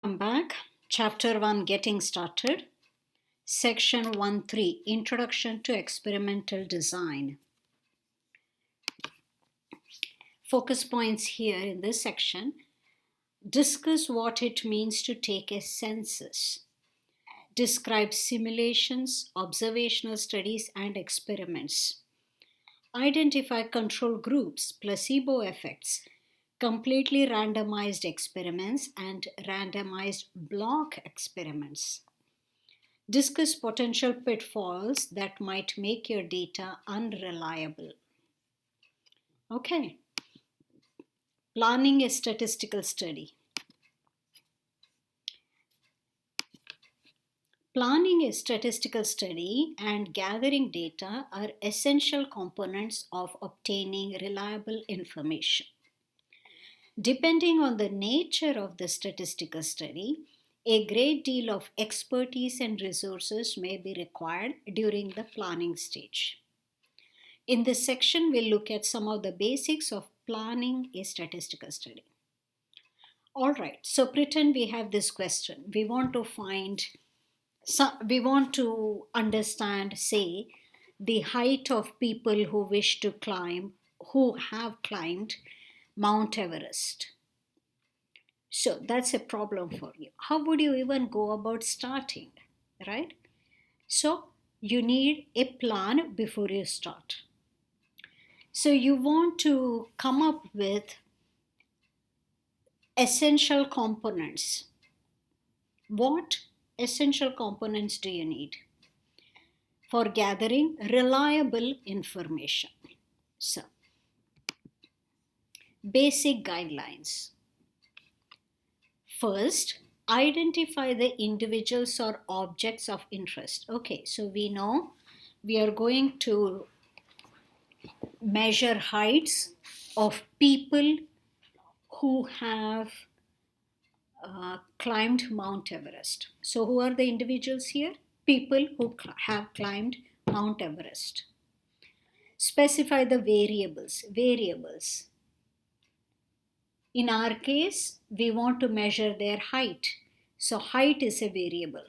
Welcome back. Chapter 1 Getting Started. Section 1.3 Introduction to Experimental Design. Focus points here in this section. Discuss what it means to take a census. Describe simulations, observational studies, and experiments. Identify control groups, placebo effects, completely randomized experiments, and randomized block experiments. Discuss potential pitfalls that might make your data unreliable. Okay. Planning a statistical study. Planning a statistical study and gathering data are essential components of obtaining reliable information. Depending on the nature of the statistical study, a great deal of expertise and resources may be required during the planning stage. In this section, we'll look at some of the basics of planning a statistical study. All right, so pretend we have this question. We want to understand, say, the height of people who have climbed Mount Everest. So that's a problem for you. How would you even go about starting, right? So you need a plan before you start. So you want to come up with essential components. What essential components do you need for gathering reliable information? So, basic guidelines. First, identify the individuals or objects of interest. Okay, so we know we are going to measure heights of people who have climbed Mount Everest. So who are the individuals here? People who have climbed Mount Everest. Specify the variables. In our case, we want to measure their height. So height is a variable.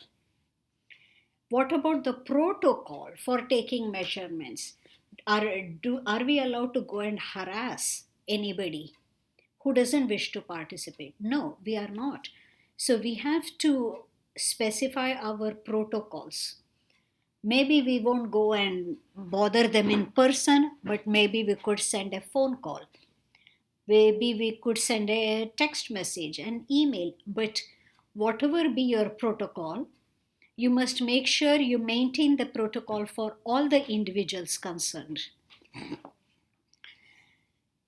What about the protocol for taking measurements? Are we allowed to go and harass anybody who doesn't wish to participate? No, we are not. So we have to specify our protocols. Maybe we won't go and bother them in person, but maybe we could send a phone call. Maybe we could send a text message, an email, but whatever be your protocol, you must make sure you maintain the protocol for all the individuals concerned.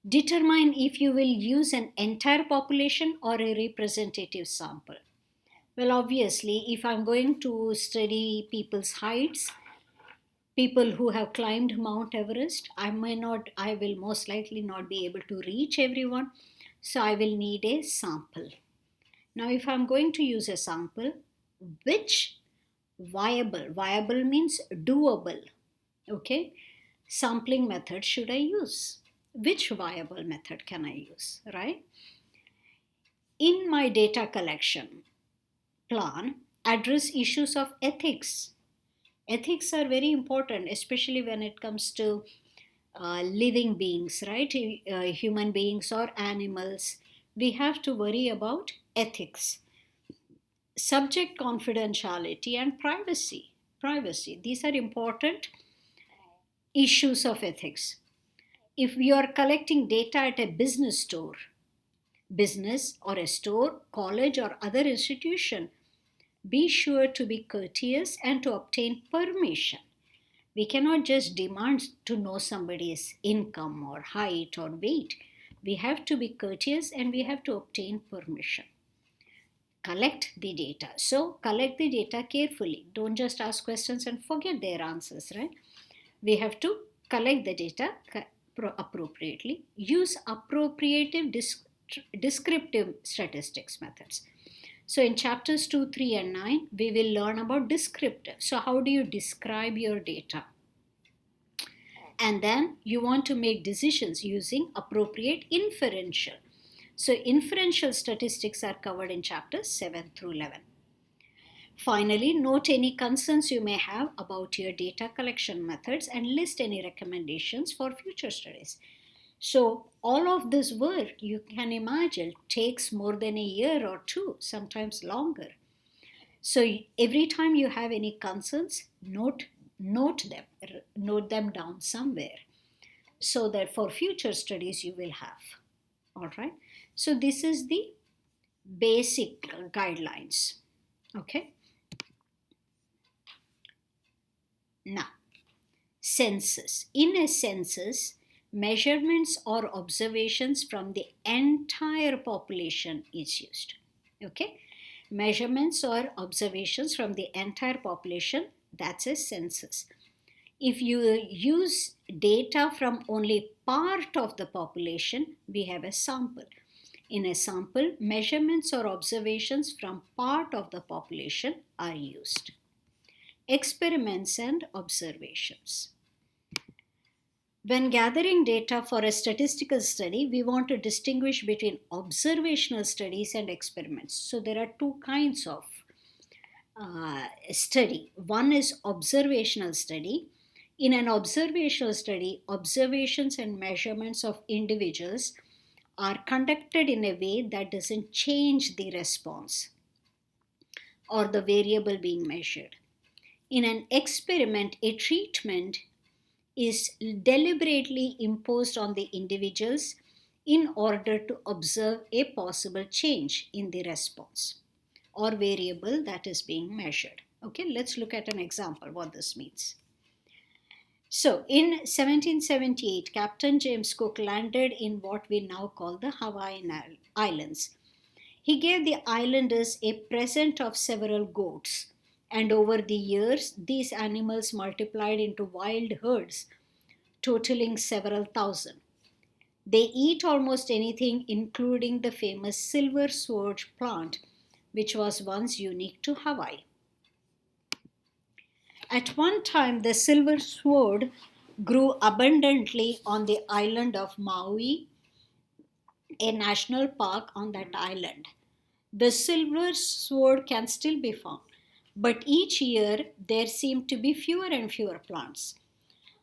Determine if you will use an entire population or a representative sample. Well, obviously, if I'm going to study people's heights, people who have climbed Mount Everest, I will most likely not be able to reach everyone. So I will need a sample. Now, if I'm going to use a sample, which viable means doable, okay, sampling method should I use? Which viable method can I use, right? In my data collection plan, address issues of ethics. Ethics are very important, especially when it comes to living beings, right? Human beings or animals. We have to worry about ethics. Subject confidentiality and privacy. These are important issues of ethics. If you are collecting data at a business or a store, college, or other institution, be sure to be courteous and to obtain permission. We cannot just demand to know somebody's income or height or weight. We have to be courteous and we have to obtain permission. Collect the data. So collect the data carefully. Don't just ask questions and forget their answers, right? We have to collect the data appropriately. Use appropriate descriptive statistics methods. So in chapters 2, 3, and 9, we will learn about descriptive. So how do you describe your data? And then you want to make decisions using appropriate inferential. So inferential statistics are covered in chapters 7 through 11. Finally, note any concerns you may have about your data collection methods and list any recommendations for future studies. So all of this work, you can imagine, takes more than a year or two, sometimes longer. So every time you have any concerns, note them down somewhere so that for future studies you will have. All right. So this is the basic guidelines. Okay. Now, census. In a census, measurements or observations from the entire population is used. Okay. Measurements or observations from the entire population, that's a census. If you use data from only part of the population, we have a sample. In a sample, measurements or observations from part of the population are used. Experiments and observations. When gathering data for a statistical study, we want to distinguish between observational studies and experiments. So there are two kinds of study. One is observational study. In an observational study, observations and measurements of individuals are conducted in a way that doesn't change the response or the variable being measured. In an experiment, a treatment is deliberately imposed on the individuals in order to observe a possible change in the response or variable that is being measured. Okay, let's look at an example what this means. So, in 1778, Captain James Cook landed in what we now call the Hawaiian Islands. He gave the islanders a present of several goats, and over the years, these animals multiplied into wild herds, totaling several thousand. They eat almost anything, including the famous silver sword plant, which was once unique to Hawaii. At one time, the silver sword grew abundantly on the island of Maui, a national park on that island. The silver sword can still be found, but each year there seem to be fewer and fewer plants.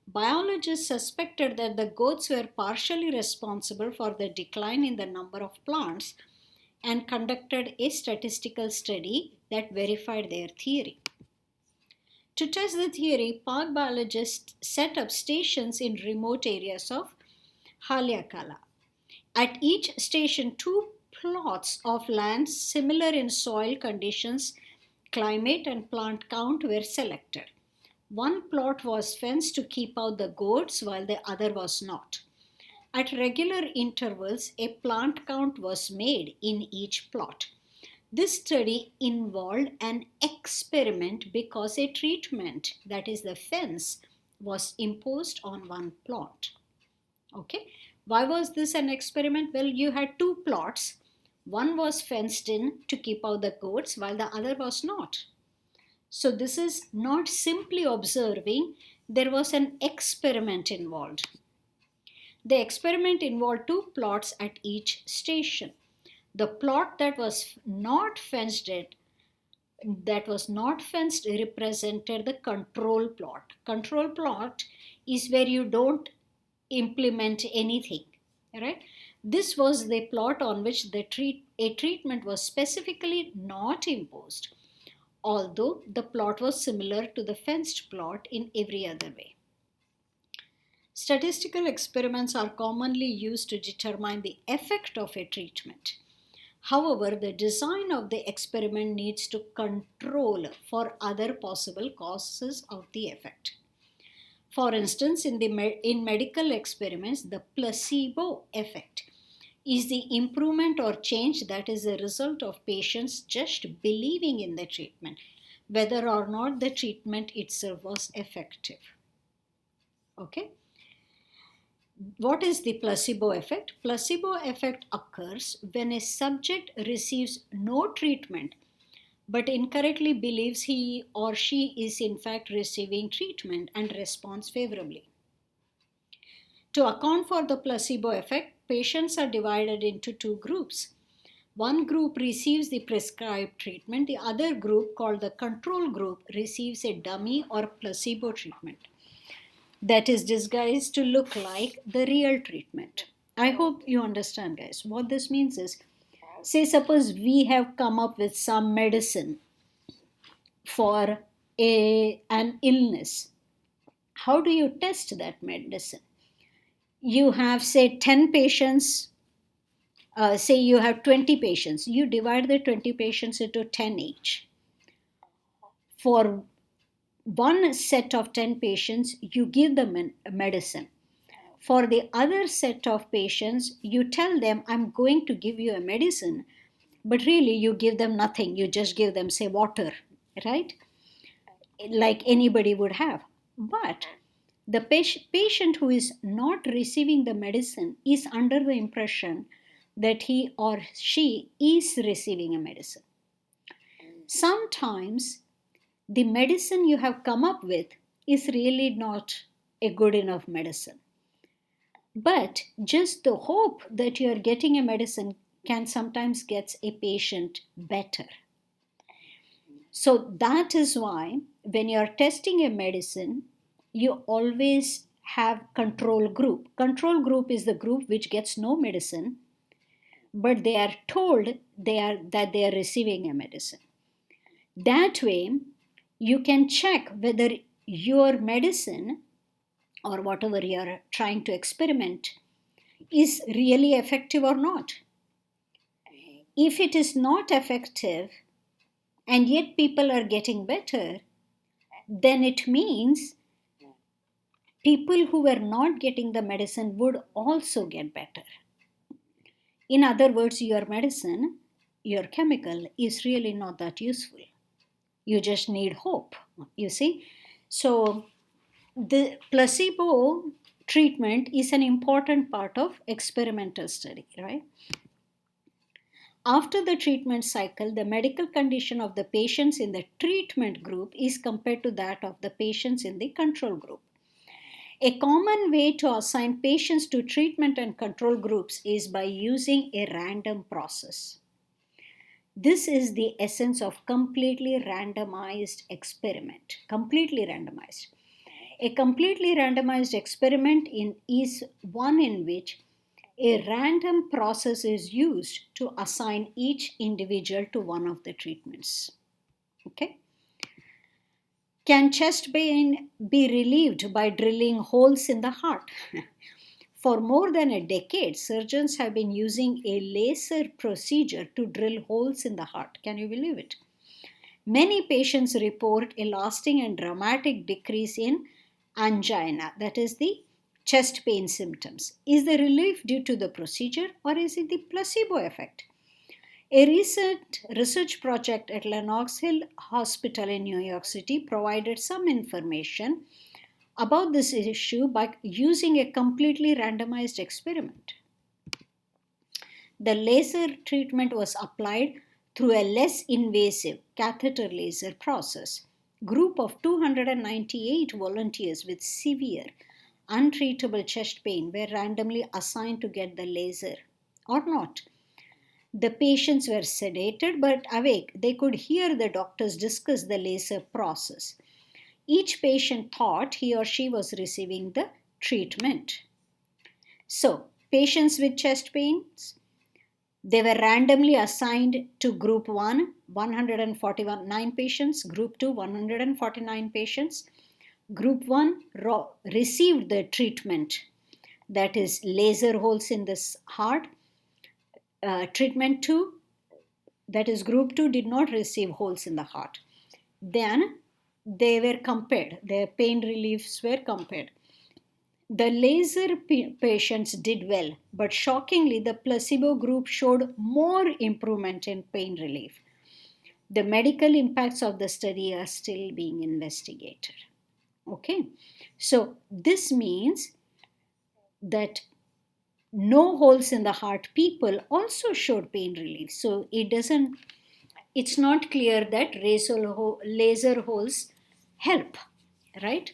Biologists suspected that the goats were partially responsible for the decline in the number of plants and conducted a statistical study that verified their theory. To test the theory, park biologists set up stations in remote areas of Haleakala. At each station, two plots of land similar in soil conditions, climate, and plant count were selected. One plot was fenced to keep out the goats while the other was not. At regular intervals, a plant count was made in each plot. This study involved an experiment because a treatment, that is the fence, was imposed on one plot. Okay, why was this an experiment? Well, you had two plots. One was fenced in to keep out the goats while the other was not. So this is not simply observing, there was an experiment involved. The experiment involved two plots at each station. The plot that was not fenced represented the control plot. Control plot is where you don't implement anything, right? This was the plot on which a treatment was specifically not imposed, although the plot was similar to the fenced plot in every other way. Statistical experiments are commonly used to determine the effect of a treatment. However, the design of the experiment needs to control for other possible causes of the effect. For instance, in medical experiments, the placebo effect is the improvement or change that is a result of patients just believing in the treatment, whether or not the treatment itself was effective. Okay? What is the placebo effect? Placebo effect occurs when a subject receives no treatment but incorrectly believes he or she is in fact receiving treatment and responds favorably. To account for the placebo effect, patients are divided into two groups. One group receives the prescribed treatment. The other group, called the control group, receives a dummy or placebo treatment that is disguised to look like the real treatment. I hope you understand, guys. What this means is, say, suppose we have come up with some medicine for an illness. How do you test that medicine? You have, say, 10 patients. Say you have 20 patients. You divide the 20 patients into 10 each. For one set of 10 patients, you give them a medicine. For the other set of patients, you tell them, I'm going to give you a medicine, but really you give them nothing. You just give them, say, water, right? Like anybody would have. But the patient who is not receiving the medicine is under the impression that he or she is receiving a medicine. Sometimes the medicine you have come up with is really not a good enough medicine. But just the hope that you are getting a medicine can sometimes get a patient better. So that is why when you are testing a medicine, you always have control group. Control group is the group which gets no medicine, but they are told that they are receiving a medicine. That way, you can check whether your medicine or whatever you are trying to experiment is really effective or not. If it is not effective and yet people are getting better, then it means people who were not getting the medicine would also get better. In other words, your medicine, your chemical, is really not that useful. You just need hope, you see. So the placebo treatment is an important part of experimental study, right? After the treatment cycle, the medical condition of the patients in the treatment group is compared to that of the patients in the control group. A common way to assign patients to treatment and control groups is by using a random process. This is the essence of completely randomized experiment. Completely randomized. A completely randomized experiment is one in which a random process is used to assign each individual to one of the treatments. Okay? Can chest pain be relieved by drilling holes in the heart? For more than a decade, surgeons have been using a laser procedure to drill holes in the heart. Can you believe it? Many patients report a lasting and dramatic decrease in angina, that is the chest pain symptoms. Is the relief due to the procedure or is it the placebo effect? A recent research project at Lenox Hill Hospital in New York City provided some information about this issue by using a completely randomized experiment. The laser treatment was applied through a less invasive catheter laser process. Group of 298 volunteers with severe untreatable chest pain were randomly assigned to get the laser or not. The patients were sedated but awake. They could hear the doctors discuss the laser process. Each patient thought he or she was receiving the treatment. So, patients with chest pains, they were randomly assigned to group 1, 149 patients, group 2, 149 patients. Group 1 received the treatment, that is laser holes in this heart. Treatment 2, that is group 2, did not receive holes in the heart. Then they were compared, their pain reliefs were compared. The laser patients did well, but shockingly, the placebo group showed more improvement in pain relief. The medical impacts of the study are still being investigated. Okay, so this means that no holes in the heart people also showed pain relief. So it's not clear that laser holes help, right?